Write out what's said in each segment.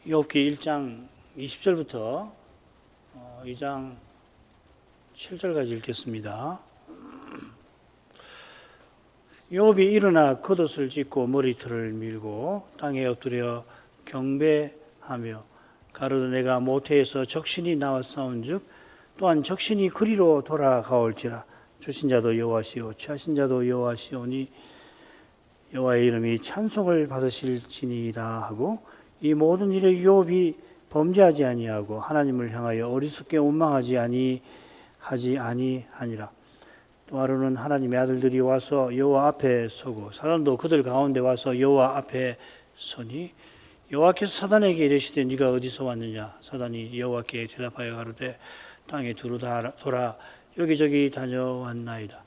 욥기 1장 20절부터 2장 7절까지 읽겠습니다. 욥이 일어나 겉옷을 찢고 머리털을 밀고 땅에 엎드려 경배하며 가로되 내가 모태에서 적신이 나와 싸운즉 또한 적신이 그리로 돌아가올지라. 주신 자도 여호와시오 취하신 자도 여호와시오니 여호와의 이름이 찬송을 받으실지니이다 하고, 이 모든 일에 욥이 범죄하지 아니하고 하나님을 향하여 어리석게 원망하지 아니하니라. 또 하루는 하나님의 아들들이 와서 여호와 앞에 서고 사단도 그들 가운데 와서 여호와 앞에 서니 여호와께서 사단에게 이르시되 네가 어디서 왔느냐. 사단이 여호와께 대답하여 가로되 땅에 두루 돌아 여기저기 다녀왔나이다.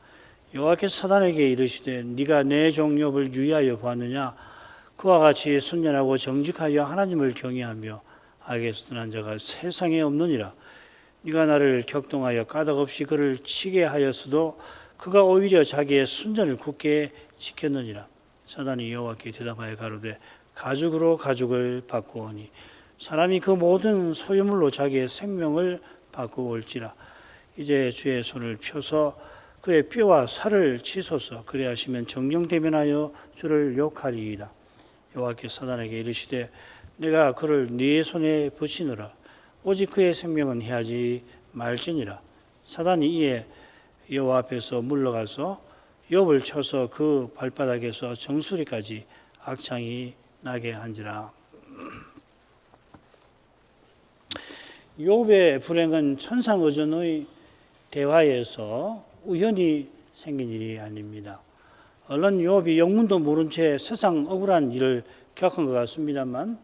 여호와께서 사단에게 이르시되 네가 내 종 욥을 유의하여 보았느냐. 그와 같이 순전하고 정직하여 하나님을 경외하며 악에서 떠난 자가 세상에 없느니라. 네가 나를 격동하여 까닭없이 그를 치게 하였어도 그가 오히려 자기의 순전을 굳게 지켰느니라. 사단이 여호와께 대답하여 가로되 가죽으로 가죽을 바꾸오니 사람이 그 모든 소유물로 자기의 생명을 바꾸올지라. 이제 주의 손을 펴서 그의 뼈와 살을 치소서. 그리하시면 정령대면하여 주를 욕하리이다. 여호와께서 사단에게 이르시되 내가 그를 네 손에 붙이노라. 오직 그의 생명은 해하지 말지니라. 사단이 이에 여호와 앞에서 물러가서 욥을 쳐서 그 발바닥에서 정수리까지 악창이 나게 한지라. 욥의 불행은 천상어전의 대화에서 우연히 생긴 일이 아닙니다. 얼른 욥이 영문도 모른 채 세상 억울한 일을 겪은 것 같습니다만,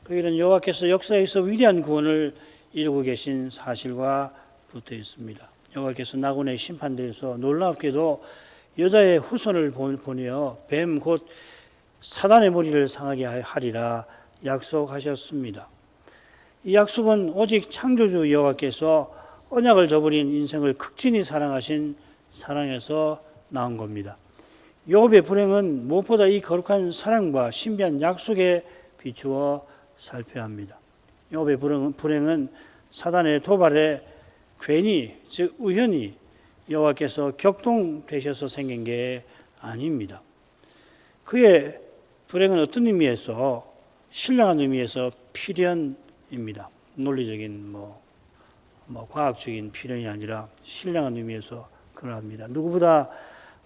그 일은 여호와께서 역사에서 위대한 구원을 이루고 계신 사실과 붙어 있습니다. 여호와께서 나곤의 심판대에서 놀랍게도 여자의 후손을 보내어 뱀 곧 사단의 머리를 상하게 하리라 약속하셨습니다. 이 약속은 오직 창조주 여호와께서 언약을 저버린 인생을 극진히 사랑하신 사랑에서 나온 겁니다. 욥의 불행은 무엇보다 이 거룩한 사랑과 신비한 약속에 비추어 살펴야 합니다. 욥의 불행은 사단의 도발에 괜히, 즉 우연히 여호와께서 격동되셔서 생긴 게 아닙니다. 그의 불행은 어떤 의미에서, 신령한 의미에서 필연입니다. 논리적인 과학적인 필연이 아니라 신령한 의미에서 그러합니다. 누구보다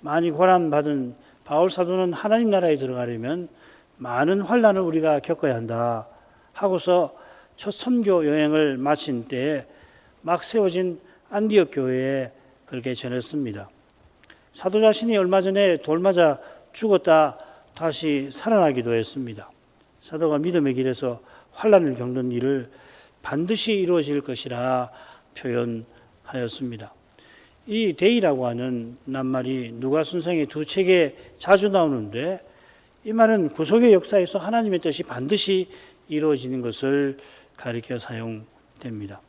많이 고난받은 바울 사도는 하나님 나라에 들어가려면 많은 환난을 우리가 겪어야 한다 하고서 첫 선교 여행을 마친 때에 막 세워진 안디옥 교회에 그렇게 전했습니다. 사도 자신이 얼마 전에 돌 맞아 죽었다 다시 살아나기도 했습니다. 사도가 믿음의 길에서 환난을 겪는 일을 반드시 이루어질 것이라 표현하였습니다. 이 데이라고 하는 낱말이 누가순상의 두 책에 자주 나오는데, 이 말은 구속의 역사에서 하나님의 뜻이 반드시 이루어지는 것을 가리켜 사용됩니다.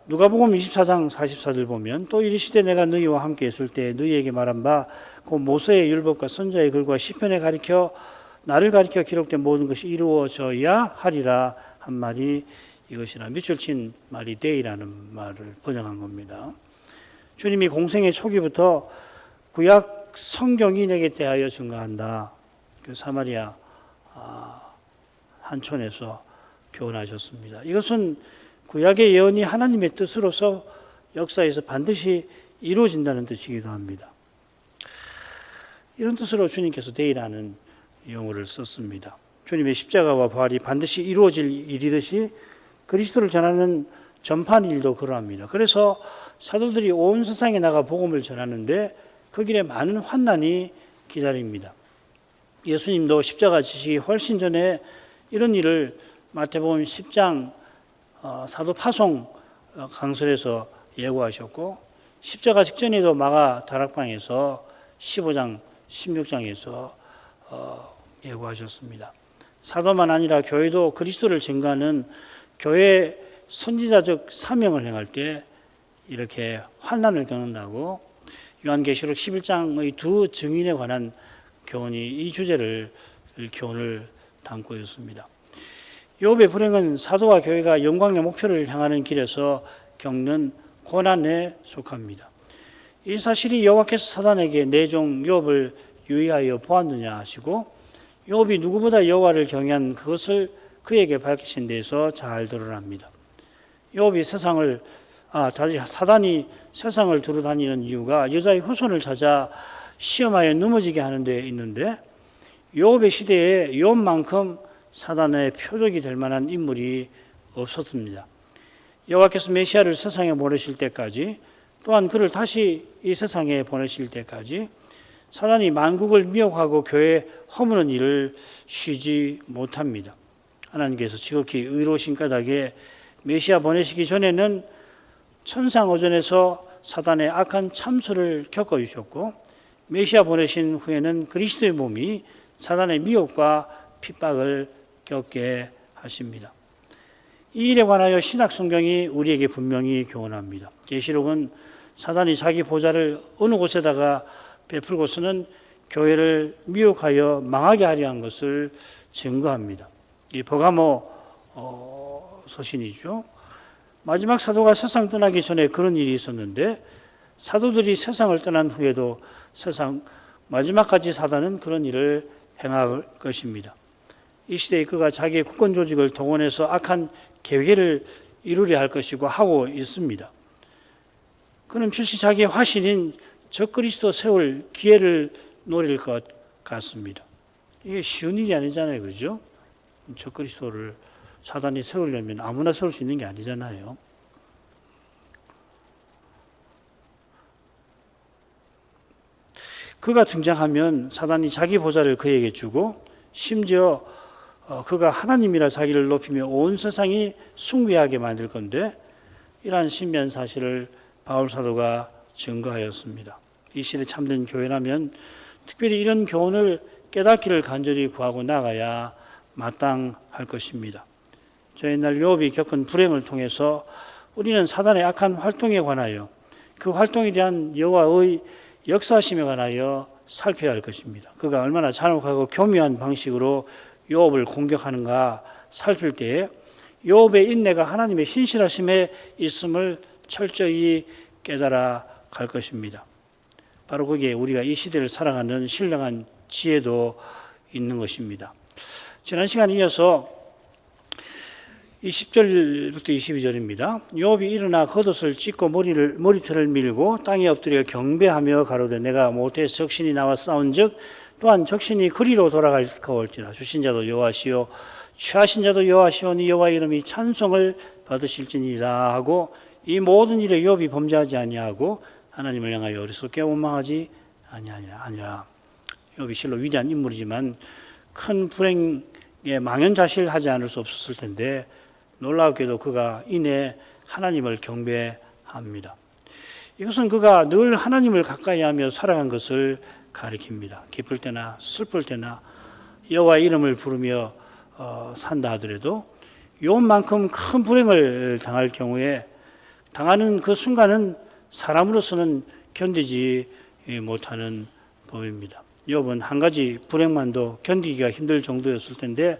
누가복음 24장 44절 보면 또 이르시되 내가 너희와 함께 있을 때 너희에게 말한 바 곧 모세의 율법과 선지자의 글과 시편에 나를 가리켜 기록된 모든 것이 이루어져야 하리라 한 말이 이것이라. 밑줄 친 말이 데이라는 말을 번역한 겁니다. 주님이 공생의 초기부터 구약 성경이 내게 대하여 증거한다. 그 사마리아 한촌에서 교훈하셨습니다. 이것은 구약의 예언이 하나님의 뜻으로서 역사에서 반드시 이루어진다는 뜻이기도 합니다. 이런 뜻으로 주님께서 데이라는 용어를 썼습니다. 주님의 십자가와 부활이 반드시 이루어질 일이듯이 그리스도를 전하는 전파하는 일도 그러합니다. 그래서 사도들이 온 세상에 나가 복음을 전하는데 그 길에 많은 환난이 기다립니다. 예수님도 십자가 지시기 훨씬 전에 이런 일을 마태복음 10장 사도 파송 강설에서 예고하셨고, 십자가 직전에도 마가 다락방에서 15장 16장에서 예고하셨습니다. 사도만 아니라 교회도 그리스도를 증거하는 교회 선지자적 사명을 행할 때 이렇게 환난을 겪는다고 요한계시록 11장의 두 증인에 관한 교훈이 이 주제를 교훈을 담고 있습니다. 욥의 불행은 사도와 교회가 영광의 목표를 향하는 길에서 겪는 고난에 속합니다. 이 사실이 여호와께서 사단에게 내 종 욥을 유의하여 보았느냐 하시고 욥이 누구보다 여호와를 경외한 그것을 그에게 밝히신 데에서 잘 드러납니다. 욥이 사단이 세상을 두루 다니는 이유가 여자의 후손을 찾아 시험하여 넘어지게 하는 데 있는데 욥의 시대에 욥만큼 사단의 표적이 될 만한 인물이 없었습니다. 여호와께서 메시아를 세상에 보내실 때까지 또한 그를 다시 이 세상에 보내실 때까지 사단이 만국을 미혹하고 교회에 허무는 일을 쉬지 못합니다. 하나님께서 지극히 의로우신 까닭에 메시아 보내시기 전에는 천상어전에서 사단의 악한 참수를 겪어주셨고 메시아 보내신 후에는 그리스도의 몸이 사단의 미혹과 핍박을 겪게 하십니다. 이 일에 관하여 신약 성경이 우리에게 분명히 교훈합니다. 계시록은 사단이 자기 보좌를 어느 곳에다가 베풀고서는 교회를 미혹하여 망하게 하려 한 것을 증거합니다. 이 버가모 서신이죠. 마지막 사도가 세상 떠나기 전에 그런 일이 있었는데 사도들이 세상을 떠난 후에도 세상 마지막까지 사단은 그런 일을 행할 것입니다. 이 시대에 그가 자기의 국권 조직을 동원해서 악한 계획을 이루려 할 것이고 하고 있습니다. 그는 필시 자기의 화신인 적그리스도 세울 기회를 노릴 것 같습니다. 이게 쉬운 일이 아니잖아요, 그죠? 적그리스도를 사단이 세우려면 아무나 세울 수 있는 게 아니잖아요. 그가 등장하면 사단이 자기 보좌를 그에게 주고 심지어 그가 하나님이라 자기를 높이며 온 세상이 숭배하게 만들 건데 이러한 신비한 사실을 바울 사도가 증거하였습니다. 이 시대 참된 교회라면 특별히 이런 교훈을 깨닫기를 간절히 구하고 나가야 마땅할 것입니다. 저 옛날 욥이 겪은 불행을 통해서 우리는 사단의 악한 활동에 관하여 그 활동에 대한 여호와의 역사심에 관하여 살펴야 할 것입니다. 그가 얼마나 잔혹하고 교묘한 방식으로 욥을 공격하는가 살필 때에 욥의 인내가 하나님의 신실하심에 있음을 철저히 깨달아 갈 것입니다. 바로 거기에 우리가 이 시대를 살아가는 신령한 지혜도 있는 것입니다. 지난 시간에 이어서 20절부터 22절입니다. 욥이 일어나 겉옷을 찢고 머리털을 밀고 땅에 엎드려 경배하며 가로되 내가 모태에서 적신이 나와 싸운즉 또한 적신이 그리로 돌아갈지라 주신 자도 여호와시요 취하신 자도 여호와시오니 여호와 이름이 찬송을 받으실지니라 하고 이 모든 일에 욥이 범죄하지 아니하고 하나님을 향하여 어리석게 원망하지 아니라 욥이 실로 위대한 인물이지만 큰 불행에 망연자실하지 않을 수 없었을 텐데 놀랍게도 그가 이내 하나님을 경배합니다. 이것은 그가 늘 하나님을 가까이 하며 살아간 것을 가리킵니다. 기쁠 때나 슬플 때나 여호와의 이름을 부르며 산다 하더라도 욥만큼 큰 불행을 당할 경우에 당하는 그 순간은 사람으로서는 견디지 못하는 법입니다. 욥은 한 가지 불행만도 견디기가 힘들 정도였을 텐데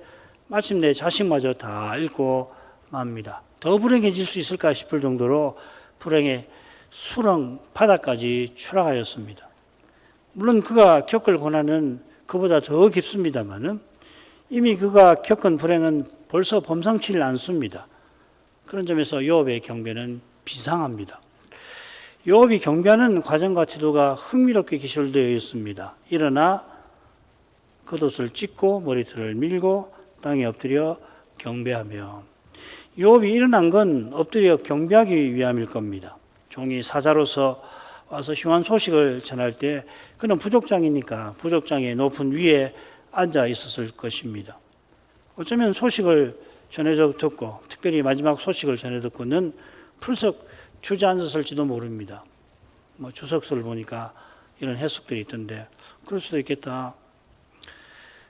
마침내 자식마저 다 잃고 맙니다. 더 불행해질 수 있을까 싶을 정도로 불행의 수렁 바닥까지 추락하였습니다. 물론 그가 겪을 고난은 그보다 더 깊습니다만은 이미 그가 겪은 불행은 벌써 범상치를 않습니다. 그런 점에서 욥의 경배는 비상합니다. 욥이 경배하는 과정과 태도가 흥미롭게 기술되어 있습니다. 일어나 겉옷을 찢고 머리털을 밀고 땅에 엎드려 경배하며 욥이 일어난 건 엎드려 경배하기 위함일 겁니다. 종이 사자로서 와서 흉한 소식을 전할 때 그는 부족장이니까 부족장의 높은 위에 앉아 있었을 것입니다. 어쩌면 소식을 전해 듣고 특별히 마지막 소식을 전해 듣고는 풀썩 주저앉았을지도 모릅니다. 주석서를 보니까 이런 해석들이 있던데 그럴 수도 있겠다.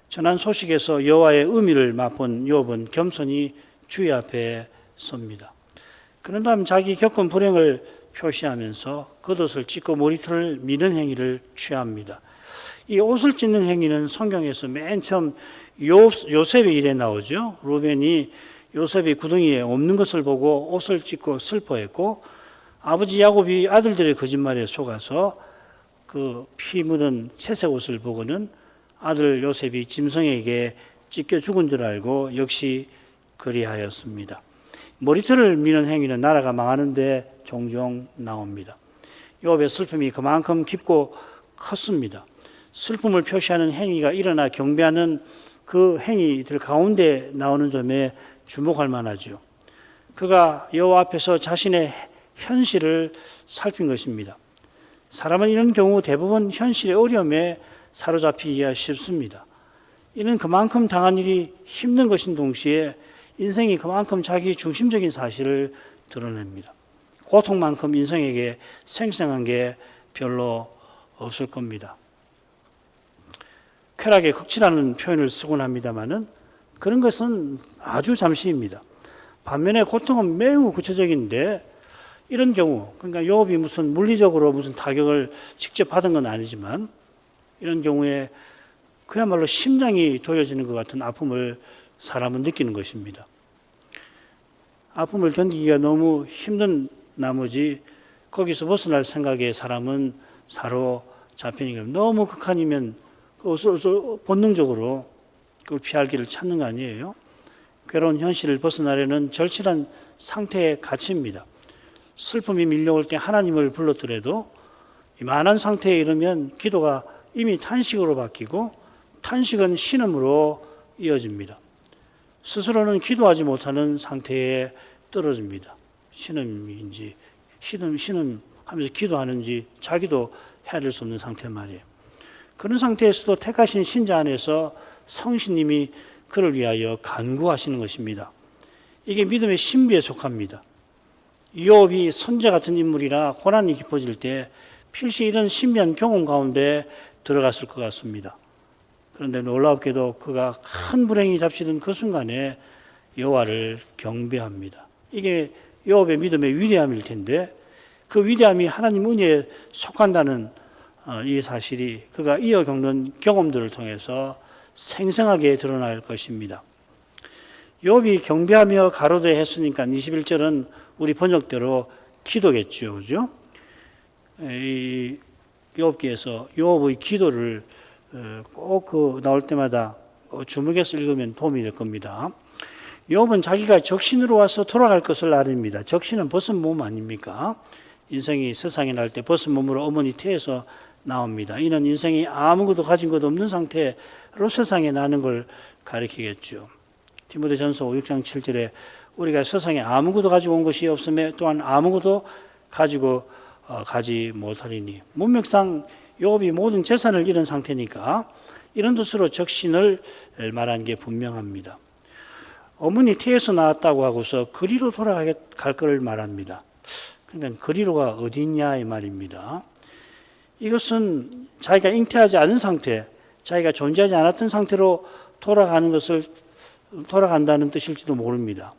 전한 소식에서 여호와의 의미를 맛본 욥은 겸손히 주의 앞에 섭니다. 그런 다음 자기 겪은 불행을 표시하면서 겉옷을 찢고 머리털을 미는 행위를 취합니다. 이 옷을 찢는 행위는 성경에서 맨 처음 요셉의 일에 나오죠. 루벤이 요셉이 구덩이에 없는 것을 보고 옷을 찢고 슬퍼했고, 아버지 야곱이 아들들의 거짓말에 속아서 그 피 묻은 채색 옷을 보고는 아들 요셉이 짐승에게 찢겨 죽은 줄 알고 역시 그리하였습니다. 머리털을 미는 행위는 나라가 망하는데 종종 나옵니다. 욥의 슬픔이 그만큼 깊고 컸습니다. 슬픔을 표시하는 행위가 일어나 경배하는 그 행위들 가운데 나오는 점에 주목할 만하죠. 그가 여호와 앞에서 자신의 현실을 살핀 것입니다. 사람은 이런 경우 대부분 현실의 어려움에 사로잡히기가 쉽습니다. 이는 그만큼 당한 일이 힘든 것인 동시에 인생이 그만큼 자기 중심적인 사실을 드러냅니다. 고통만큼 인생에게 생생한 게 별로 없을 겁니다. 쾌락의 극치라는 표현을 쓰곤 합니다만은 그런 것은 아주 잠시입니다. 반면에 고통은 매우 구체적인데 이런 경우, 그러니까 욥이 무슨 물리적으로 무슨 타격을 직접 받은 건 아니지만 이런 경우에 그야말로 심장이 도려지는 것 같은 아픔을 사람은 느끼는 것입니다. 아픔을 견디기가 너무 힘든 나머지 거기서 벗어날 생각에 사람은 사로잡히니까 너무 극한이면 본능적으로 그걸 피할 길을 찾는 거 아니에요? 괴로운 현실을 벗어나려는 절실한 상태에 갇힙니다. 슬픔이 밀려올 때 하나님을 불렀더라도 이만한 상태에 이르면 기도가 이미 탄식으로 바뀌고 탄식은 신음으로 이어집니다. 스스로는 기도하지 못하는 상태에 떨어집니다. 신음인지 신음하면서 기도하는지 자기도 헤아릴 수 없는 상태 말이에요. 그런 상태에서도 택하신 신자 안에서 성신님이 그를 위하여 간구하시는 것입니다. 이게 믿음의 신비에 속합니다. 욥이 선자 같은 인물이라 고난이 깊어질 때 필시 이런 신비한 경험 가운데 들어갔을 것 같습니다. 그런데 놀랍게도 그가 큰 불행이 잡히던 그 순간에 여호와를 경배합니다. 이게 욥의 믿음의 위대함일 텐데 그 위대함이 하나님 은혜에 속한다는 이 사실이 그가 이어 겪는 경험들을 통해서 생생하게 드러날 것입니다. 욥이 경배하며 가로되 했으니까 21절은 우리 번역대로 기도겠죠. 그죠? 이 욥기에서 욥의 기도를 꼭 나올 때마다 주목해서 읽으면 도움이 될 겁니다. 욥은 자기가 적신으로 와서 돌아갈 것을 아닙니다. 적신은 벗은 몸 아닙니까? 인생이 세상에 날 때 벗은 몸으로 어머니 태에서 나옵니다. 이는 인생이 아무것도 가진 것 없는 상태로 세상에 나는 걸 가리키겠죠. 디모데전서 6장 7절에 우리가 세상에 아무것도 가지고 온 것이 없음에 또한 아무것도 가지고 가지 못하리니 문맥상 욥이 모든 재산을 잃은 상태니까 이런 뜻으로 적신을 말한 게 분명합니다. 어머니 태에서 나왔다고 하고서 그리로 돌아갈 걸 말합니다. 그러니까 그리로가 어디 있냐 이 말입니다. 이것은 자기가 잉태하지 않은 상태, 자기가 존재하지 않았던 상태로 돌아간다는 뜻일지도 모릅니다.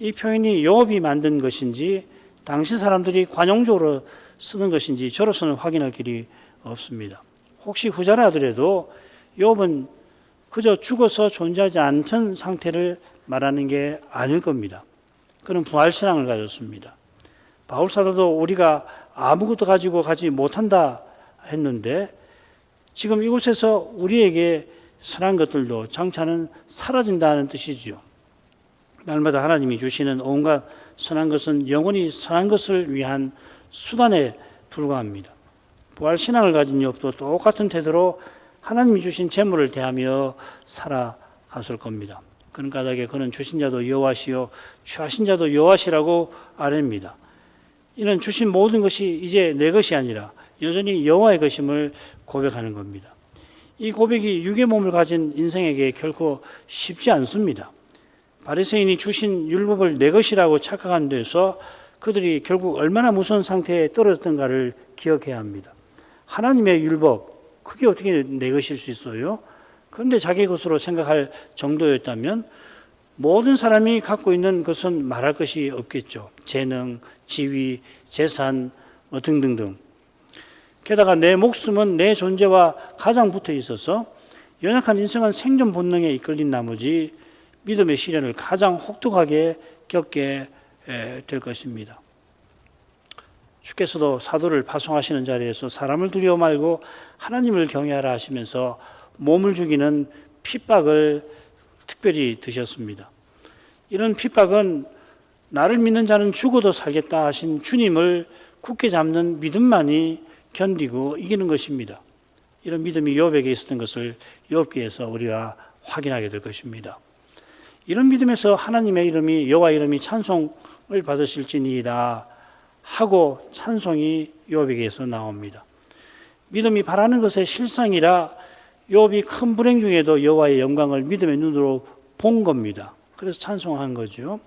이 표현이 욥이 만든 것인지 당시 사람들이 관용적으로 쓰는 것인지 저로서는 확인할 길이 없습니다. 혹시 후자라 하더라도 욥은 그저 죽어서 존재하지 않던 상태를 말하는 게 아닐 겁니다. 그는 부활신앙을 가졌습니다. 바울사도도 우리가 아무것도 가지고 가지 못한다 했는데 지금 이곳에서 우리에게 선한 것들도 장차는 사라진다는 뜻이지요. 날마다 하나님이 주시는 온갖 선한 것은 영원히 선한 것을 위한 수단에 불과합니다. 부활신앙을 가진 욥도 똑같은 태도로 하나님이 주신 재물을 대하며 살아갔을 겁니다. 그런 까닭에 그는 주신 자도 여호와시요 취하신 자도 여호와시라고 아뢰입니다. 이는 주신 모든 것이 이제 내 것이 아니라 여전히 여호와의 것임을 고백하는 겁니다. 이 고백이 육의 몸을 가진 인생에게 결코 쉽지 않습니다. 바리새인이 주신 율법을 내 것이라고 착각한 데서 그들이 결국 얼마나 무서운 상태에 떨어졌던가를 기억해야 합니다. 하나님의 율법, 그게 어떻게 내 것일 수 있어요? 그런데 자기 것으로 생각할 정도였다면 모든 사람이 갖고 있는 것은 말할 것이 없겠죠. 재능, 지위, 재산 등등등. 게다가 내 목숨은 내 존재와 가장 붙어 있어서 연약한 인생은 생존 본능에 이끌린 나머지 믿음의 시련을 가장 혹독하게 겪게 될 것입니다. 주께서도 사도를 파송하시는 자리에서 사람을 두려워 말고 하나님을 경외하라 하시면서 몸을 죽이는 핍박을 특별히 드셨습니다. 이런 핍박은 나를 믿는 자는 죽어도 살겠다 하신 주님을 굳게 잡는 믿음만이 견디고 이기는 것입니다. 이런 믿음이 욥에게 있었던 것을 욥기에서 우리가 확인하게 될 것입니다. 이런 믿음에서 하나님의 이름이 여호와 이름이 찬송을 받으실지니이다 하고 찬송이 욥에게서 나옵니다. 믿음이 바라는 것의 실상이라 욥이 큰 불행 중에도 여호와의 영광을 믿음의 눈으로 본 겁니다. 그래서 찬송한 거죠.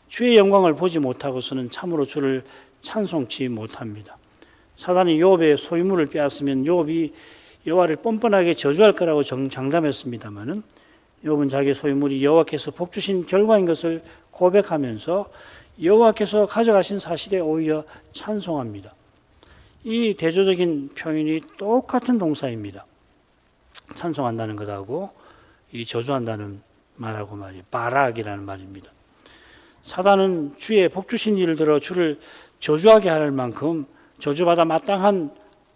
주의 영광을 보지 못하고서는 참으로 주를 찬송치 못합니다. 사단이 욥의 소유물을 빼앗으면 욥이 여호와를 뻔뻔하게 저주할 거라고 장담했습니다마는 욥은 자기 소유물이 여호와께서 복 주신 결과인 것을 고백하면서 여호와께서 가져가신 사실에 오히려 찬송합니다. 이 대조적인 표현이 똑같은 동사입니다. 찬송한다는 것하고 이 저주한다는 말하고 말이에요. 바락이라는 말입니다. 사단은 주의 복 주신 일을 들어 주를 저주하게 할 만큼 저주받아 마땅한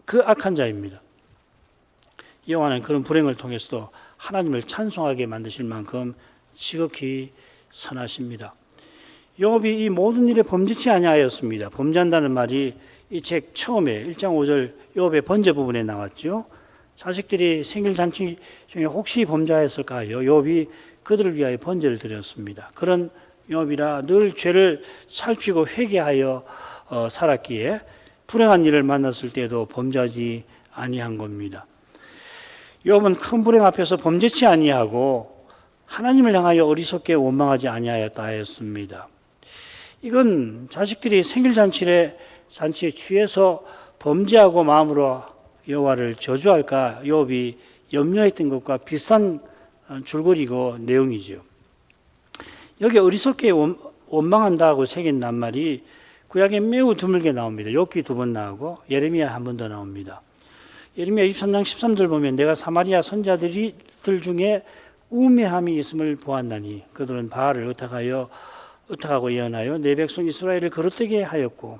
그 악한 자입니다. 여호와는 그런 불행을 통해서도 하나님을 찬송하게 만드실 만큼 지극히 선하십니다. 욥이 이 모든 일에 범죄치 아니하였습니다. 범죄한다는 말이 이 책 처음에 1장 5절 욥의 번제 부분에 나왔죠. 자식들이 생일잔치 중에 혹시 범죄하였을까요? 욥이 그들을 위하여 번제를 드렸습니다. 그런 욥이라 늘 죄를 살피고 회개하여 살았기에 불행한 일을 만났을 때도 범죄하지 아니한 겁니다. 욥은 큰 불행 앞에서 범죄치 아니하고 하나님을 향하여 어리석게 원망하지 아니하였다 하였습니다. 이건 자식들이 생일잔치에 취해서 범죄하고 마음으로 여호와를 저주할까 욥이 염려했던 것과 비슷한 줄거리고 내용이죠. 여기 어리석게 원망한다고 새긴 낱말이 구약에 매우 드물게 나옵니다. 욥기 2번 나오고 예레미야 1번 더 나옵니다. 예레미야 23장 13절 보면 내가 사마리아 선자들 중에 우매함이 있음을 보았나니 그들은 바알을 의탁하고 예언하여 내 백성 이스라엘을 거르뜨게 하였고,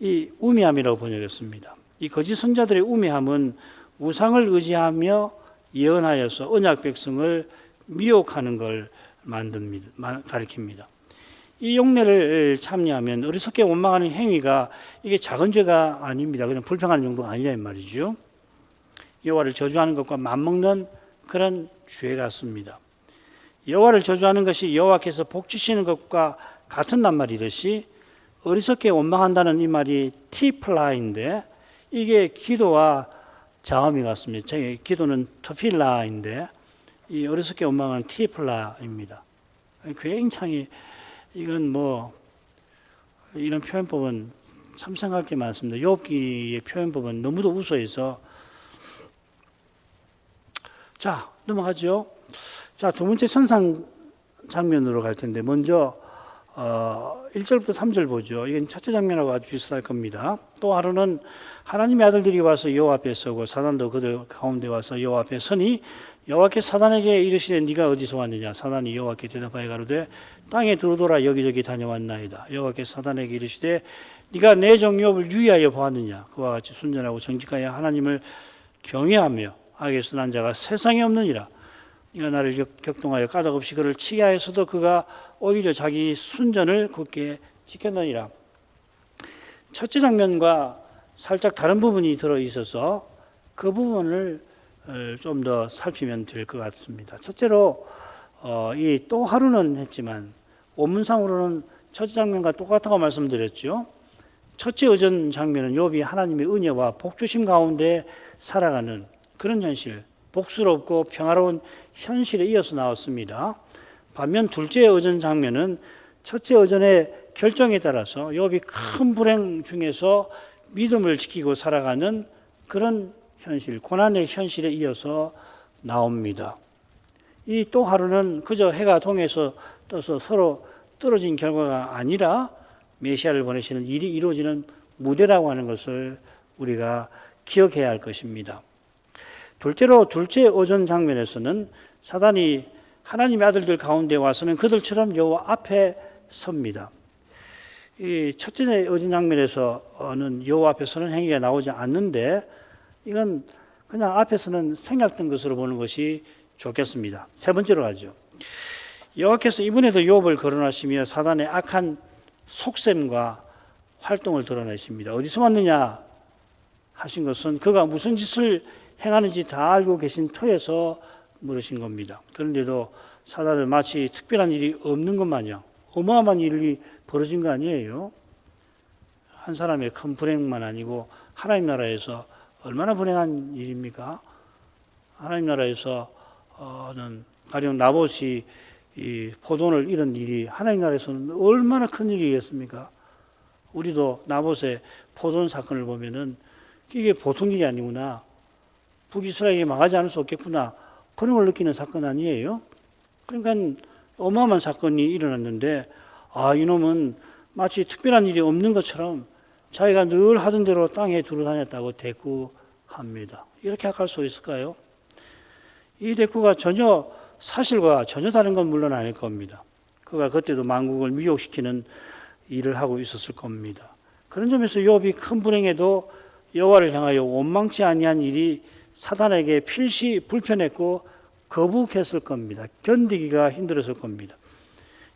이 우매함이라고 번역했습니다. 이 거짓 선자들의 우매함은 우상을 의지하며 예언하여서 언약 백성을 미혹하는 걸 가리킵니다. 이 용례를 참여하면 어리석게 원망하는 행위가 이게 작은 죄가 아닙니다. 그냥 불평하는 정도가 아니냐 이 말이죠. 여호와를 저주하는 것과 맞먹는 그런 죄 같습니다. 여호와를 저주하는 것이 여호와께서 복 주시는 것과 같은 낱말이듯이 어리석게 원망한다는 이 말이 티플라인데 이게 기도와 자음이 같습니다. 제 기도는 터필라인데 이 어리석게 원망은 티플라입니다. 굉장히 이건 뭐 이런 표현법은 참 생각할 게 많습니다. 욥기의 표현법은 너무도 우수해서. 자, 넘어가죠. 자, 두 번째 선상 장면으로 갈 텐데 먼저 1절부터 3절 보죠. 이건 첫째 장면하고 아주 비슷할 겁니다. 또 하루는 하나님의 아들들이 와서 여호와 앞에 서고 사단도 그들 가운데 와서 여호와 앞에 서니 여호와께 사단에게 이르시되 네가 어디서 왔느냐. 사단이 여호와께 대답하여 가로되 땅에 두루돌아 여기저기 다녀왔나이다. 여호와께 사단에게 이르시되 네가 내 종 욥을 유의하여 보았느냐. 그와 같이 순전하고 정직하여 하나님을 경외하며 악에 선한 자가 세상에 없느니라. 네가 나를 격동하여 까닭없이 그를 치게 하였어도 그가 오히려 자기 순전을 굳게 지켰느니라. 첫째 장면과 살짝 다른 부분이 들어있어서 그 부분을 좀 더 살피면 될 것 같습니다. 첫째로 이 또 하루는 했지만 원문상으로는 첫째 장면과 똑같다고 말씀드렸죠. 첫째 어전 장면은 욥이 하나님의 은혜와 복주심 가운데 살아가는 그런 현실, 복스럽고 평화로운 현실에 이어서 나왔습니다. 반면 둘째 어전 장면은 첫째 어전의 결정에 따라서 욥이 큰 불행 중에서 믿음을 지키고 살아가는 그런 현실, 고난의 현실에 이어서 나옵니다. 이 또 하루는 그저 해가 동에서 떠서 서로 떨어진 결과가 아니라 메시아를 보내시는 일이 이루어지는 무대라고 하는 것을 우리가 기억해야 할 것입니다. 둘째로 둘째 오전 장면에서는 사단이 하나님의 아들들 가운데 와서는 그들처럼 여호와 앞에 섭니다. 이 첫째 오전 장면에서는 여호와 앞에 서는 행위가 나오지 않는데 이건 그냥 앞에서는 생략된 것으로 보는 것이 좋겠습니다. 세 번째로 가죠. 여호와께서 이번에도 욥을 거론하시며 사단의 악한 속셈과 활동을 드러내십니다. 어디서 왔느냐 하신 것은 그가 무슨 짓을 행하는지 다 알고 계신 터에서 물으신 겁니다. 그런데도 사단은 마치 특별한 일이 없는 것 마냥 어마어마한 일이 벌어진 거 아니에요. 한 사람의 큰 불행만 아니고 하나님 나라에서 얼마나 불행한 일입니까? 하나님 나라에서는 가령 나봇이 이 포도원을 잃은 일이 하나님 나라에서는 얼마나 큰 일이겠습니까? 우리도 나봇의 포도원 사건을 보면은 이게 보통 일이 아니구나. 북이스라엘이 망하지 않을 수 없겠구나. 그런 걸 느끼는 사건 아니에요? 그러니까 어마어마한 사건이 일어났는데 이놈은 마치 특별한 일이 없는 것처럼 자기가 늘 하던 대로 땅에 두루 다녔다고 대꾸합니다. 이렇게 할 수 있을까요? 이 대꾸가 전혀 사실과 전혀 다른 건 물론 아닐 겁니다. 그가 그때도 만국을 미혹시키는 일을 하고 있었을 겁니다. 그런 점에서 욥이 큰 불행에도 여호와를 향하여 원망치 아니한 일이 사단에게 필시 불편했고 거북했을 겁니다. 견디기가 힘들었을 겁니다.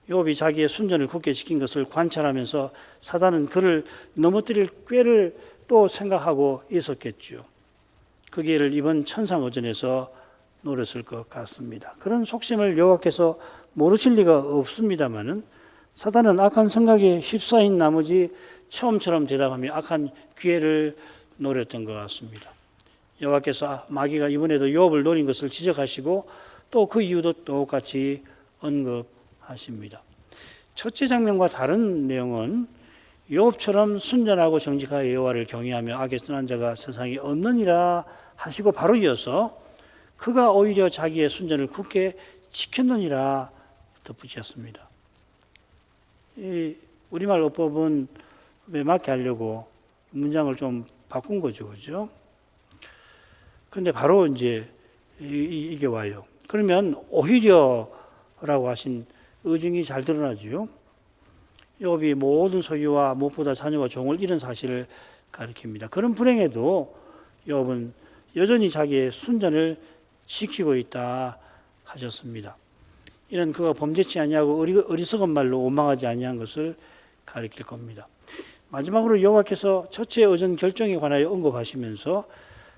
욥이 자기의 순전을 굳게 지킨 것을 관찰하면서 사단은 그를 넘어뜨릴 꾀를 또 생각하고 있었겠죠. 그 기회를 이번 천상어전에서 노렸을 것 같습니다. 그런 속심을 여호와께서 모르실 리가 없습니다마는 사단은 악한 생각에 휩싸인 나머지 처음처럼 대답하며 악한 기회를 노렸던 것 같습니다. 여호와께서 마귀가 이번에도 욥을 노린 것을 지적하시고 또 그 이유도 똑같이 언급하십니다. 첫째 장면과 다른 내용은 욥처럼 순전하고 정직하여 여호와를 경외하며 악에 떠난 자가 세상에 없느니라 하시고 바로 이어서 그가 오히려 자기의 순전을 굳게 지켰느니라 덧붙였습니다. 이 우리말 어법은 왜 맞게 하려고 문장을 좀 바꾼 거죠, 그죠? 그런데 바로 이제 이게 와요. 그러면 오히려라고 하신 의중이 잘 드러나죠. 욥이 모든 소유와 무엇보다 자녀와 종을 잃은 사실을 가리킵니다. 그런 불행에도 욥은 여전히 자기의 순전을 지키고 있다 하셨습니다. 이는 그가 범죄치 아니하고 어리석은 말로 원망하지 아니한 것을 가리킬 겁니다. 마지막으로 여호와께서 첫째 어전 결정에 관하여 언급하시면서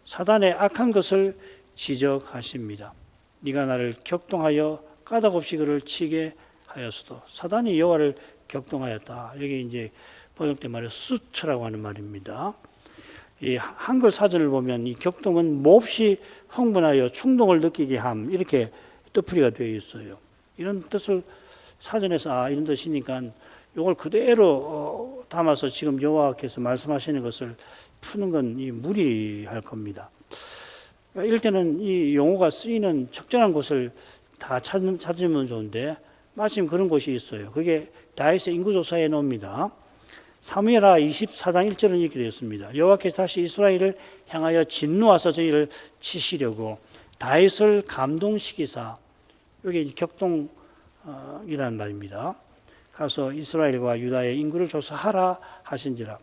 사단의 악한 것을 지적하십니다. 네가 나를 격동하여 까닭없이 그를 치게 하였어도 사단이 여호와를 격동하였다. 여기 이제 번역된 말이 수트라고 하는 말입니다. 이 한글 사전을 보면 이 격동은 몹시 흥분하여 충동을 느끼게 함 이렇게 뜻풀이가 되어 있어요. 이런 뜻을 사전에서 이런 뜻이니까 이걸 그대로 담아서 지금 여호와께서 말씀하시는 것을 푸는 건 무리할 겁니다. 이럴 때는 이 용어가 쓰이는 적절한 곳을 다 찾으면 좋은데 마침 그런 곳이 있어요. 그게 다윗의 인구조사에 나옵니다. 사무엘하 24장 1절은 이렇게 되었습니다. 여호와께서 다시 이스라엘을 향하여 진노하사 저희를 치시려고 다윗을 감동시키사, 여기 격동이라는 말입니다. 가서 이스라엘과 유다의 인구를 조사하라 하신지라.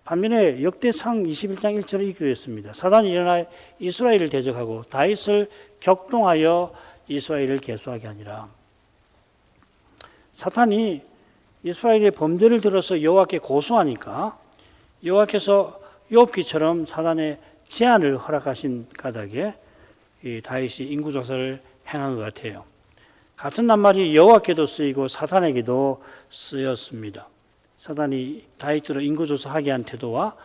반면에 역대상 21장 1절에 이렇게 되었습니다. 사단이 일어나 이스라엘을 대적하고 다윗을 격동하여 이스라엘을 계수하게 하니라. 사탄이 이스라엘의 범죄를 들어서 여호와께 고소하니까 여호와께서 욥기처럼 사단의 제한을 허락하신 까닭에 이 다윗이 인구조사를 행한 것 같아요. 같은 낱말이 여호와께도 쓰이고 사탄에게도 쓰였습니다. 사단이 다윗으로 인구조사하게 한 태도와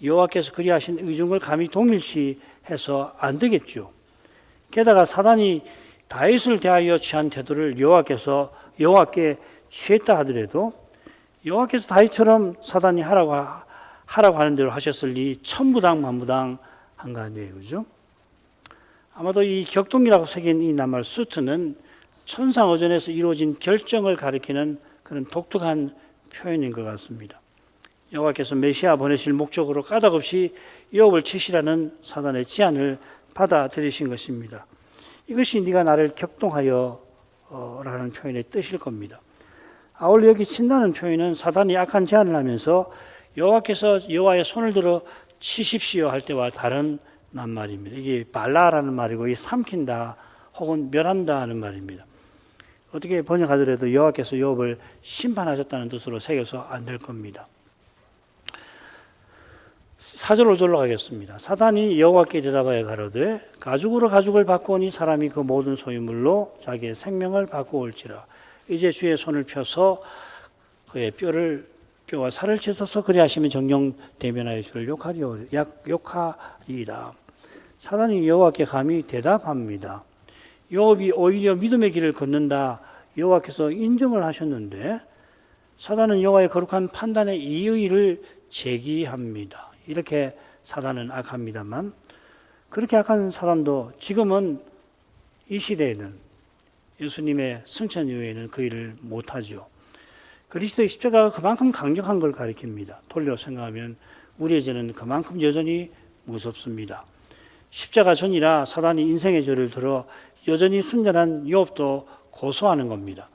여호와께서 그리하신 의중을 감히 동일시해서 안 되겠죠. 게다가 사단이 다윗을 대하여 취한 태도를 여호와께 취했다 하더라도 여호와께서 다윗처럼 사단이 하라고 하는 대로 하셨으니 천부당만부당한 거 아니에요, 그죠? 아마도 이 격동이라고 새긴 이 낱말 수트는 천상어전에서 이루어진 결정을 가리키는 그런 독특한 표현인 것 같습니다. 여호와께서 메시아 보내실 목적으로 까닭없이 욥을 치시라는 사단의 제안을 받아들이신 것입니다. 이것이 네가 나를 격동하여 라는 표현의 뜻일 겁니다. 아울러 여기 친다는 표현은 사단이 악한 제안을 하면서 여호와께서 여호와의 손을 들어 치십시오 할 때와 다른 낱말입니다. 이게 발라라는 말이고 이 삼킨다 혹은 멸한다 하는 말입니다. 어떻게 번역하더라도 여호와께서 욥을 심판하셨다는 뜻으로 새겨서 안 될 겁니다. 4절 5절로 가겠습니다. 사단이 여호와께 대답하여 가로되 가죽으로 가죽을 바꾸오니 사람이 그 모든 소유물로 자기의 생명을 바꾸올지라. 이제 주의 손을 펴서 그의 뼈와 살을 찢어서 그리하시면 정령 대면하여 주를 욕하리이다. 사단이 여호와께 감히 대답합니다. 욥이 오히려 믿음의 길을 걷는다 여호와께서 인정을 하셨는데 사단은 여호와의 거룩한 판단의 이의를 제기합니다. 이렇게 사단은 악합니다만 그렇게 악한 사단도 지금은 이 시대에는 예수님의 승천 이후에는 그 일을 못하죠. 그리스도의 십자가가 그만큼 강력한 걸 가리킵니다. 돌려 생각하면 우리의 죄는 그만큼 여전히 무섭습니다. 십자가 전이라 사단이 인생의 죄를 들어 여전히 순전한 욥도 고소하는 겁니다.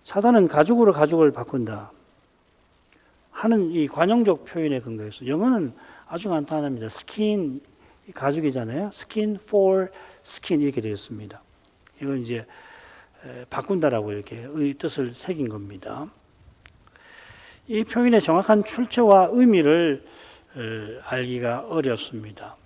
사단은 가죽으로 가죽을 바꾼다 하는 이 관용적 표현에 근거해서 영어는 아주 간단합니다. skin, 가죽이잖아요. skin for skin 이렇게 되어 있습니다. 이건 이제 바꾼다라고 이렇게 뜻을 새긴 겁니다. 이 표현의 정확한 출처와 의미를 알기가 어렵습니다.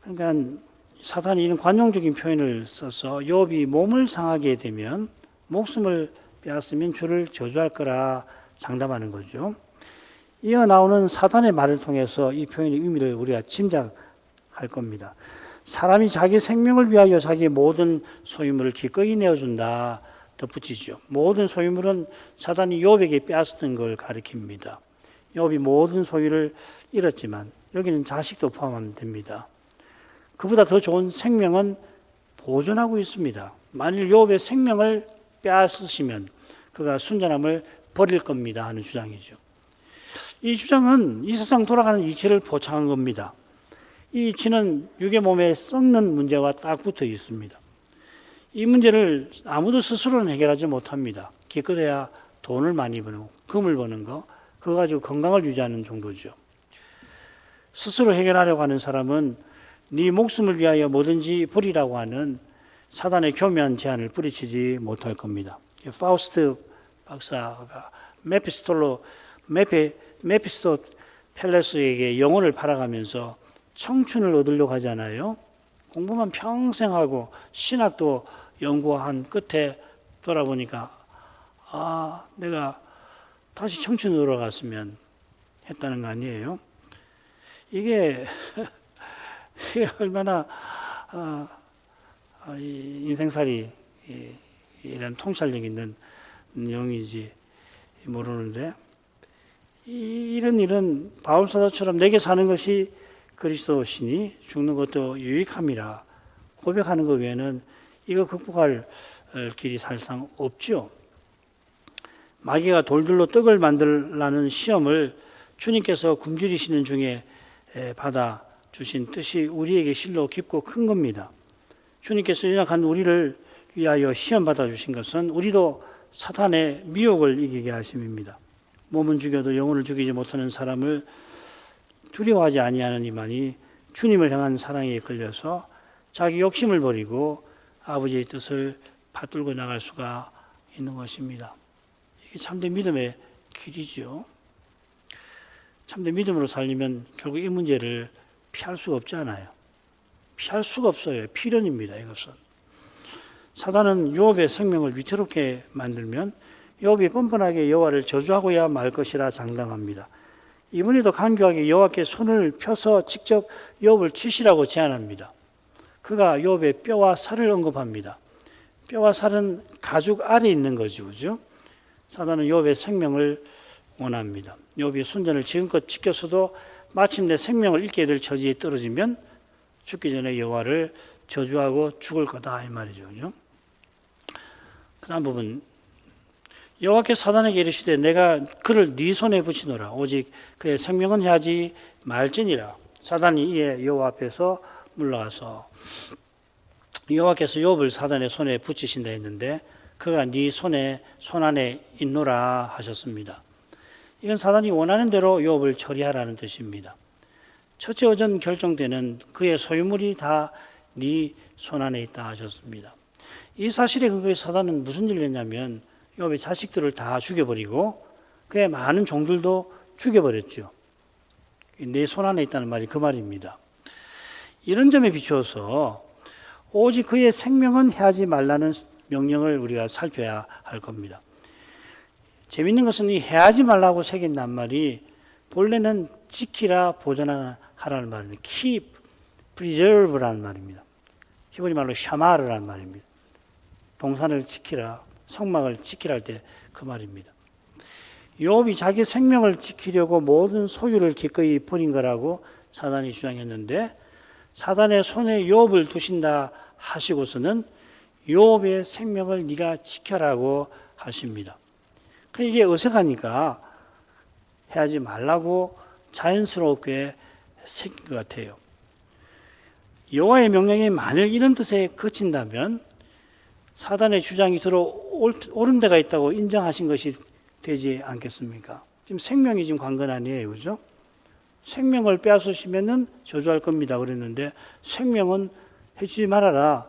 그러니까 사탄이 이런 관용적인 표현을 써서 욥이 몸을 상하게 되면 목숨을 빼앗으면 주를 저주할 거라 장담하는 거죠. 이어 나오는 사탄의 말을 통해서 이 표현의 의미를 우리가 짐작할 겁니다. 사람이 자기 생명을 위하여 자기의 모든 소유물을 기꺼이 내어준다 덧붙이죠. 모든 소유물은 사단이 욥에게 빼앗았던 걸 가리킵니다. 욥이 모든 소유를 잃었지만 여기는 자식도 포함하면 됩니다. 그보다 더 좋은 생명은 보존하고 있습니다. 만일 욥의 생명을 빼앗으시면 그가 순전함을 버릴 겁니다 하는 주장이죠. 이 주장은 이 세상 돌아가는 이치를 포착한 겁니다. 이 이치는 육의 몸에 썩는 문제와 딱 붙어 있습니다. 이 문제를 아무도 스스로는 해결하지 못합니다. 기껏해야 돈을 많이 버는 금을 버는 거 그거 가지고 건강을 유지하는 정도죠. 스스로 해결하려고 하는 사람은 네 목숨을 위하여 뭐든지 버리라고 하는 사단의 교묘한 제안을 뿌리치지 못할 겁니다. 파우스트 박사가 메피스토펠레스에게 영혼을 팔아가면서 청춘을 얻으려고 하잖아요. 공부만 평생 하고 신학도 연구한 끝에 돌아보니까 내가 다시 청춘으로 돌아갔으면 했다는 거 아니에요. 이게 얼마나 인생살이 이런 통찰력 있는 영이지 모르는데 이런 일은 바울사도처럼 내게 사는 것이 그리스도시니 죽는 것도 유익함이라 고백하는 것 외에는 이거 극복할 길이 사실상 없죠. 마귀가 돌들로 떡을 만들라는 시험을 주님께서 굶주리시는 중에 받아 주신 뜻이 우리에게 실로 깊고 큰 겁니다. 주님께서 연약한 우리를 위하여 시험 받아 주신 것은 우리도 사탄의 미혹을 이기게 하심입니다. 몸은 죽여도 영혼을 죽이지 못하는 사람을 두려워하지 아니하는 이만이 주님을 향한 사랑에 이끌려서 자기 욕심을 버리고 아버지의 뜻을 받들고 나갈 수가 있는 것입니다. 이게 참된 믿음의 길이죠. 참된 믿음으로 살려면 결국 이 문제를 피할 수가 없잖아요. 피할 수가 없어요. 필연입니다. 이것은. 사단은 욥의 생명을 위태롭게 만들면 욥이 뻔뻔하게 여호와를 저주하고야 말 것이라 장담합니다. 이번에도 간교하게 여호와께 손을 펴서 직접 욥을 치시라고 제안합니다. 그가 욥의 뼈와 살을 언급합니다. 뼈와 살은 가죽 아래에 있는 거죠. 그죠? 사단은 욥의 생명을 원합니다. 욥이 순전을 지금껏 지켰어도 마침내 생명을 잃게 될 처지에 떨어지면 죽기 전에 여호와를 저주하고 죽을 거다 이 말이죠. 그죠? 그 다음 부분 여호와께서 사단에게 이르시되 내가 그를 네 손에 붙이노라 오직 그의 생명은 해하지 말지니라. 사단이 이에 여호와 앞에서 물러가서 여호와께서 욥을 사단의 손에 붙이신다 했는데 그가 네 손 안에 있노라 하셨습니다. 이건 사단이 원하는 대로 욥을 처리하라는 뜻입니다. 첫째 오전 결정되는 그의 소유물이 다 네 손 안에 있다 하셨습니다. 이 사실에 근거해서 사단은 무슨 일을 했냐면 욥의 자식들을 다 죽여버리고 그의 많은 종들도 죽여버렸죠. 내 손 안에 있다는 말이 그 말입니다. 이런 점에 비추어서 오직 그의 생명은 해하지 말라는 명령을 우리가 살펴야 할 겁니다. 재미있는 것은 이 해하지 말라고 새긴 낱말이 본래는 지키라, 보존하라는 말입니다. keep, preserve라는 말입니다. 히브리 말로 샤마르라는 말입니다. 동산을 지키라, 성막을 지키라 할 때 그 말입니다. 욥이 자기 생명을 지키려고 모든 소유를 기꺼이 버린 거라고 사단이 주장했는데 사단의 손에 욥을 두신다 하시고서는 욥의 생명을 네가 지켜라고 하십니다. 이게 어색하니까 해하지 말라고 자연스럽게 새긴 것 같아요. 여호와의 명령이 만일 이런 뜻에 그친다면 사단의 주장이 들어 옳은 데가 있다고 인정하신 것이 되지 않겠습니까? 지금 생명이 지금 관건 아니에요, 그죠? 생명을 빼앗으시면은 저주할 겁니다. 그랬는데 생명은 해치지 말아라.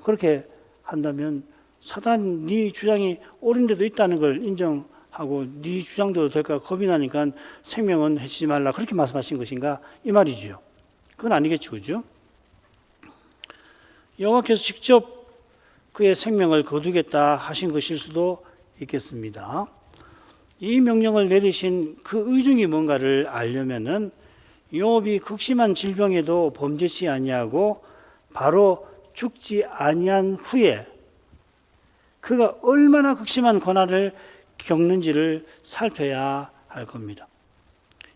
그렇게 한다면 사단 네 주장이 옳은 데도 있다는 걸 인정하고 네 주장도 될까 겁이 나니까 생명은 해치지 말라. 그렇게 말씀하신 것인가? 이 말이죠. 그건 아니겠죠, 그죠? 여호와께서 직접 그의 생명을 거두겠다 하신 것일 수도 있겠습니다. 이 명령을 내리신 그 의중이 뭔가를 알려면은 욥이 극심한 질병에도 범죄치 아니하고 바로 죽지 아니한 후에 그가 얼마나 극심한 고난을 겪는지를 살펴야 할 겁니다.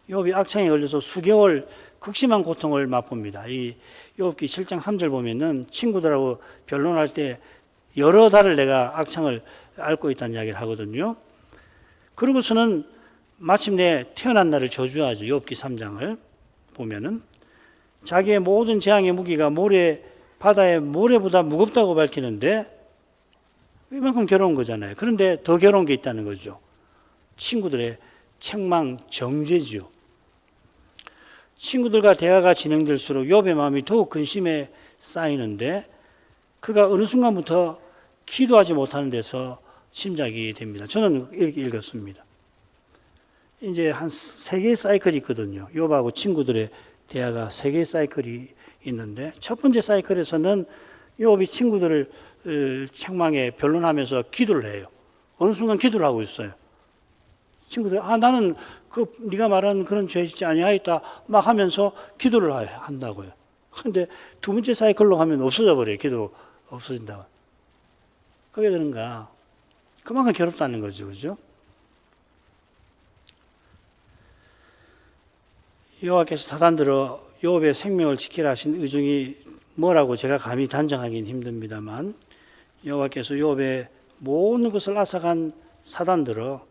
욥이 악창에 걸려서 수개월 극심한 고통을 맛봅니다. 이 욥기 7장 3절 보면은 친구들하고 변론할 때 여러 달을 내가 악창을 앓고 있다는 이야기를 하거든요. 그러고서는 마침내 태어난 날을 저주하죠. 욥기 3장을 보면은 자기의 모든 재앙의 무기가 바다의 모래보다 무겁다고 밝히는데 이만큼 괴로운 거잖아요. 그런데 더 괴로운 게 있다는 거죠. 친구들의 책망, 정죄지요. 친구들과 대화가 진행될수록 욥의 마음이 더욱 근심에 쌓이는데 그가 어느 순간부터 기도하지 못하는 데서 짐작이 됩니다. 저는 이렇게 읽었습니다. 이제 한 3개의 사이클이 있거든요. 욥하고 친구들의 대화가 3개의 사이클이 있는데 첫 번째 사이클에서는 욥이 친구들을 책망에 변론하면서 기도를 해요. 어느 순간 기도를 하고 있어요. 친구들, 나는 네가 말한 그런 죄 짓지 아니하였다 막 하면서 기도를 한다고요. 그런데 두 번째 사이클로 가면 없어져 버려요. 기도 없어진다고. 그게 그런가? 그만큼 괴롭다는 거죠, 그죠? 여호와께서 사단들어 욥의 생명을 지키라 하신 의중이 뭐라고 제가 감히 단정하기는 힘듭니다만 여호와께서 욥의 모든 것을 앗아간 사단들어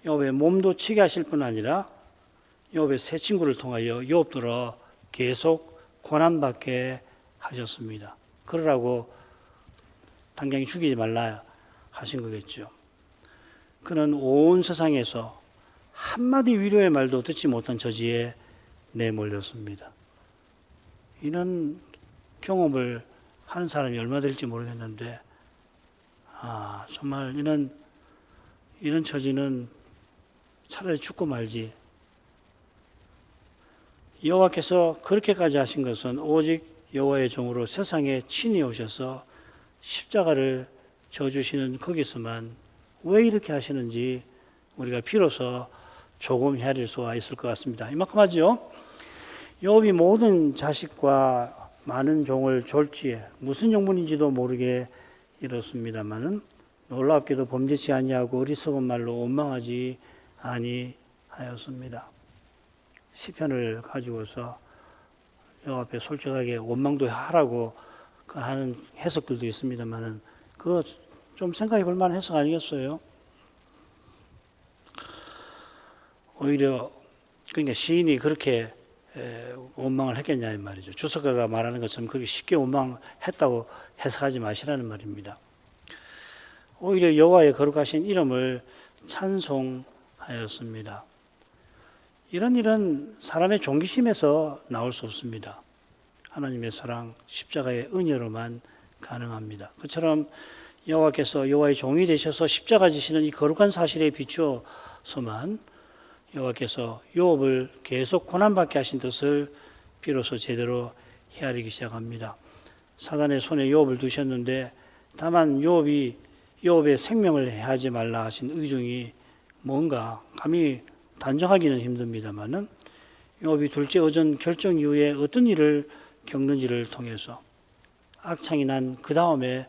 욥의 몸도 치게 하실 뿐 아니라 욥의 세 친구를 통하여 욥들어 계속 고난받게 하셨습니다. 그러라고 당장 죽이지 말라 하신 거겠죠. 그는 온 세상에서 한마디 위로의 말도 듣지 못한 저지에 내몰렸습니다. 이런 경험을 하는 사람이 얼마 될지 모르겠는데 정말 이런 처지는 차라리 죽고 말지. 여호와께서 그렇게까지 하신 것은 오직 여호와의 종으로 세상에 친히 오셔서 십자가를 져주시는 거기서만 왜 이렇게 하시는지 우리가 비로소 조금 헤아릴 수가 있을 것 같습니다. 이만큼 하죠. 욥이 모든 자식과 많은 종을 졸지에 무슨 영문인지도 모르게 이렇습니다마는 놀랍게도 범죄치 아니하고 어리석은 말로 원망하지 아니하였습니다. 시편을 가지고서 여호와 앞에 솔직하게 원망도 하라고 하는 해석들도 있습니다만은 그거 좀 생각해 볼 만한 해석 아니겠어요? 오히려 그러니까 시인이 그렇게 원망을 했겠냐 이 말이죠. 주석가가 말하는 것처럼 그렇게 쉽게 원망했다고 해석하지 마시라는 말입니다. 오히려 여호와의 거룩하신 이름을 찬송하였습니다. 이런 일은 사람의 종기심에서 나올 수 없습니다. 하나님의 사랑, 십자가의 은혜로만 가능합니다. 그처럼 여호와께서 여호와의 종이 되셔서 십자가 지시는 이 거룩한 사실에 비추어서만 여호와께서 욥을 계속 고난받게 하신 뜻을 비로소 제대로 헤아리기 시작합니다. 사단의 손에 욥을 두셨는데 다만 욥의 생명을 해하지 말라 하신 의중이 뭔가 감히 단정하기는 힘듭니다만은 욥이 둘째 어전 결정 이후에 어떤 일을 겪는지를 통해서 악창이 난 그 다음에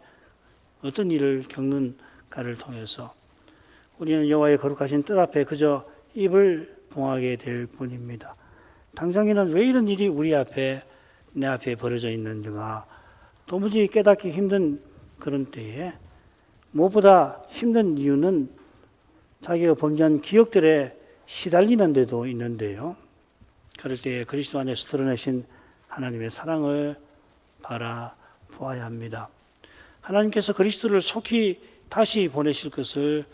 어떤 일을 겪는가를 통해서 우리는 여호와의 거룩하신 뜻 앞에 그저 입을 봉하게 될 뿐입니다. 당장에는 왜 이런 일이 내 앞에 벌어져 있는가 도무지 깨닫기 힘든 그런 때에 무엇보다 힘든 이유는 자기가 범죄한 기억들에 시달리는 데도 있는데요. 그럴 때에 그리스도 안에서 드러내신 하나님의 사랑을 바라보아야 합니다. 하나님께서 그리스도를 속히 다시 보내실 것을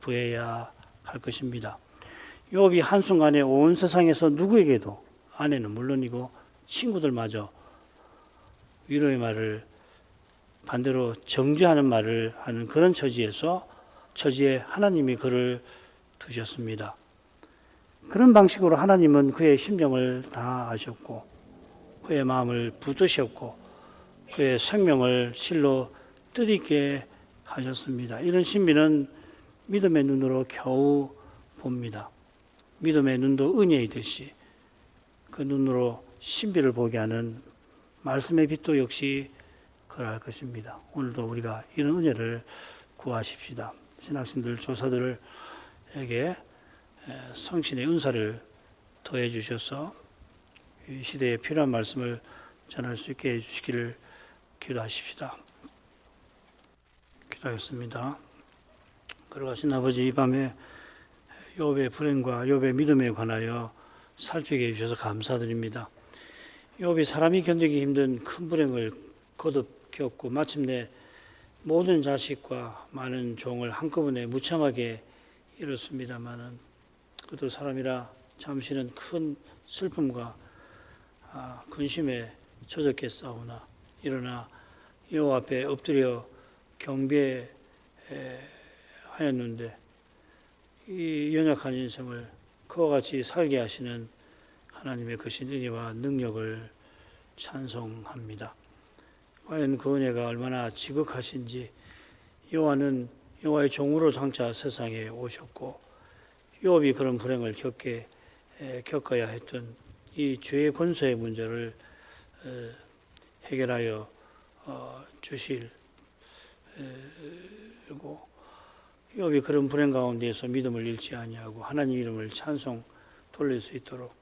구해야 할 것입니다. 욥이 한순간에 온 세상에서 누구에게도 아내는 물론이고 친구들마저 위로의 말을 반대로 정죄하는 말을 하는 그런 처지에 하나님이 그를 두셨습니다. 그런 방식으로 하나님은 그의 심령을 다 아셨고 그의 마음을 붙드셨고 그의 생명을 실로 뜻있게 하셨습니다. 이런 신비는 믿음의 눈으로 겨우 봅니다. 믿음의 눈도 은혜이듯이 그 눈으로 신비를 보게 하는 말씀의 빛도 역시 그러할 것입니다. 오늘도 우리가 이런 은혜를 구하십시다. 신학생들, 조사들에게 성신의 은사를 더해 주셔서 이 시대에 필요한 말씀을 전할 수 있게 해주시기를 기도하십시다. 기도하겠습니다. 걸어가신 아버지, 이 밤에 욥의 불행과 욥의 믿음에 관하여 살피게 해주셔서 감사드립니다. 욥이 사람이 견디기 힘든 큰 불행을 거듭 겪고 마침내 모든 자식과 많은 종을 한꺼번에 무참하게 잃었습니다마는 그도 사람이라 잠시는 큰 슬픔과 근심에 젖었겠사오나 일어나 여호와 앞에 엎드려 경배하였는데 이 연약한 인생을 그와 같이 살게 하시는 하나님의 크신 은혜와 능력을 찬송합니다. 과연 그 은혜가 얼마나 지극하신지 여호와는 여호와의 종으로 장차 세상에 오셨고 욥이 그런 불행을 겪어야 했던 이 죄의 권세의 문제를 해결하여 주실 고 욥이 그런 불행 가운데에서 믿음을 잃지 아니하고 하나님 이름을 찬송 돌릴 수 있도록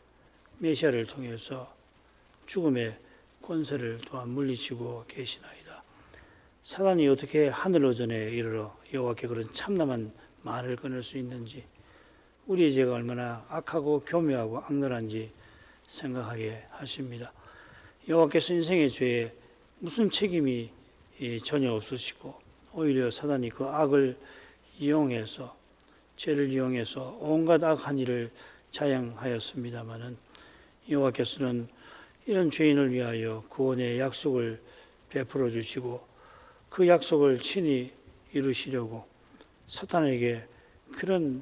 메시아를 통해서 죽음의 권세를 또한 물리치고 계시나이다. 사단이 어떻게 하늘 오전에 이르러 여호와께 그런 참남한 말을 끊을 수 있는지 우리의 죄가 얼마나 악하고 교묘하고 악랄한지 생각하게 하십니다. 여호와께서 인생의 죄에 무슨 책임이 전혀 없으시고 오히려 사단이 그 악을 이용해서 죄를 이용해서 온갖 악한 일을 자행하였습니다마는 여호와께서는 이런 죄인을 위하여 구원의 약속을 베풀어 주시고 그 약속을 친히 이루시려고 사탄에게 그런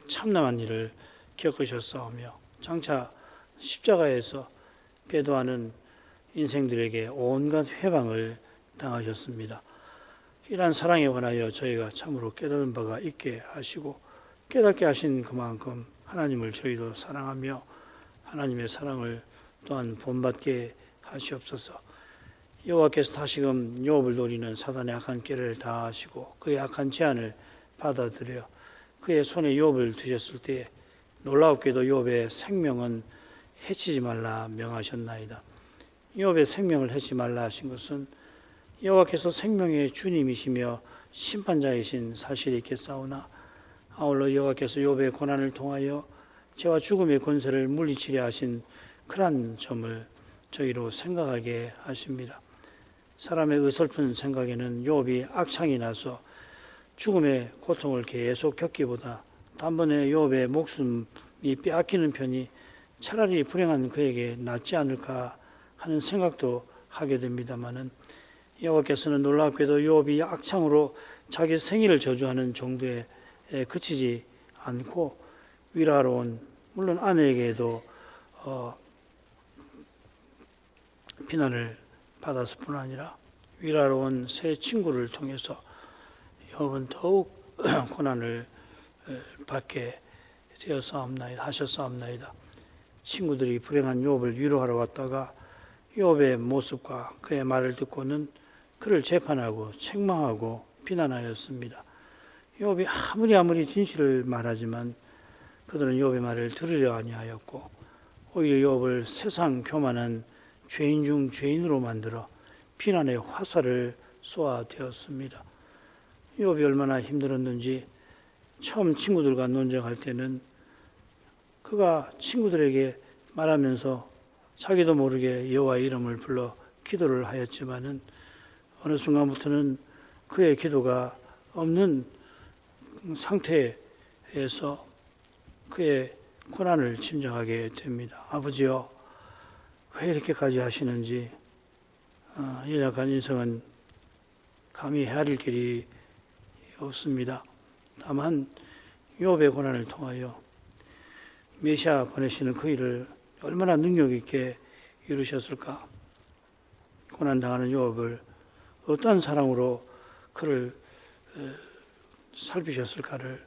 참남한 일을 겪으셨사오며 장차 십자가에서 배도하는 인생들에게 온갖 회방을 당하셨습니다. 이러한 사랑에 관하여 저희가 참으로 깨달은 바가 있게 하시고 깨닫게 하신 그만큼 하나님을 저희도 사랑하며 하나님의 사랑을 또한 본받게 하시옵소서. 여호와께서 다시금 욥을 노리는 사단의 악한 꾀를 다 하시고 그의 악한 제안을 받아들여 그의 손에 욥을 두셨을 때에 놀라웠게도 욥의 생명은 해치지 말라 명하셨나이다. 욥의 생명을 해치지 말라 하신 것은 여호와께서 생명의 주님이시며 심판자이신 사실이 있겠사오나 아울러 여호와께서 욥의 고난을 통하여 죄와 죽음의 권세를 물리치려 하신 그러한 점을 저희로 생각하게 하십니다. 사람의 어설픈 생각에는 욥이 악창이 나서 죽음의 고통을 계속 겪기보다 단번에 욥의 목숨이 빼앗기는 편이 차라리 불행한 그에게 낫지 않을까 하는 생각도 하게 됩니다마는, 여호와께서는 놀랍게도 욥이 악창으로 자기 생일을 저주하는 정도에 그치지 않고 위로하러 물론 아내에게도 비난을 받았을 뿐 아니라 위로하러 온 세 친구를 통해서 욥은 더욱 고난을 받게 하셨사옵나이다. 친구들이 불행한 욥을 위로하러 왔다가 욥의 모습과 그의 말을 듣고는 그를 재판하고 책망하고 비난하였습니다. 욥이 아무리 진실을 말하지만 그들은 욥의 말을 들으려 아니하였고 오히려 욥을 세상 교만한 죄인 중 죄인으로 만들어 비난의 화살을 쏘아대었습니다. 욥이 얼마나 힘들었는지 처음 친구들과 논쟁할 때는 그가 친구들에게 말하면서 자기도 모르게 여호와의 이름을 불러 기도를 하였지만은 어느 순간부터는 그의 기도가 없는 상태에서 그의 고난을 짐작하게 됩니다. 아버지여, 왜 이렇게까지 하시는지, 연약한 인생은 감히 헤아릴 길이 없습니다. 다만 욥의 고난을 통하여 메시아 보내시는 그 일을 얼마나 능력 있게 이루셨을까? 고난당하는 욥을 어떠한 사랑으로 그를 살피셨을까를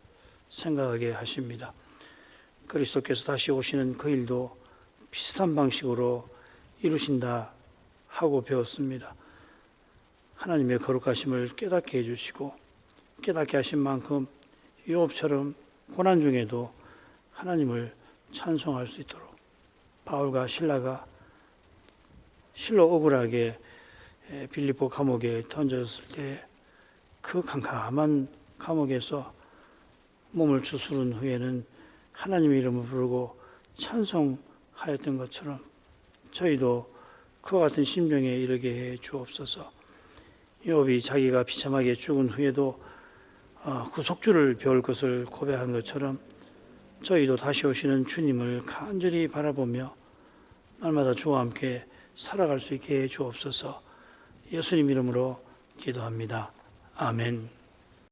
생각하게 하십니다. 그리스도께서 다시 오시는 그 일도 비슷한 방식으로 이루신다 하고 배웠습니다. 하나님의 거룩하심을 깨닫게 해주시고 깨닫게 하신 만큼 욥처럼 고난 중에도 하나님을 찬송할 수 있도록 바울과 실라가 실로 억울하게 빌립보 감옥에 던졌을 때 그 캄캄한 감옥에서 몸을 추스른 후에는 하나님의 이름을 부르고 찬송하였던 것처럼 저희도 그와 같은 심정에 이르게 해 주옵소서. 욥이 자기가 비참하게 죽은 후에도 구속주를 배울 것을 고백한 것처럼 저희도 다시 오시는 주님을 간절히 바라보며 날마다 주와 함께 살아갈 수 있게 해 주옵소서. 예수님 이름으로 기도합니다. 아멘.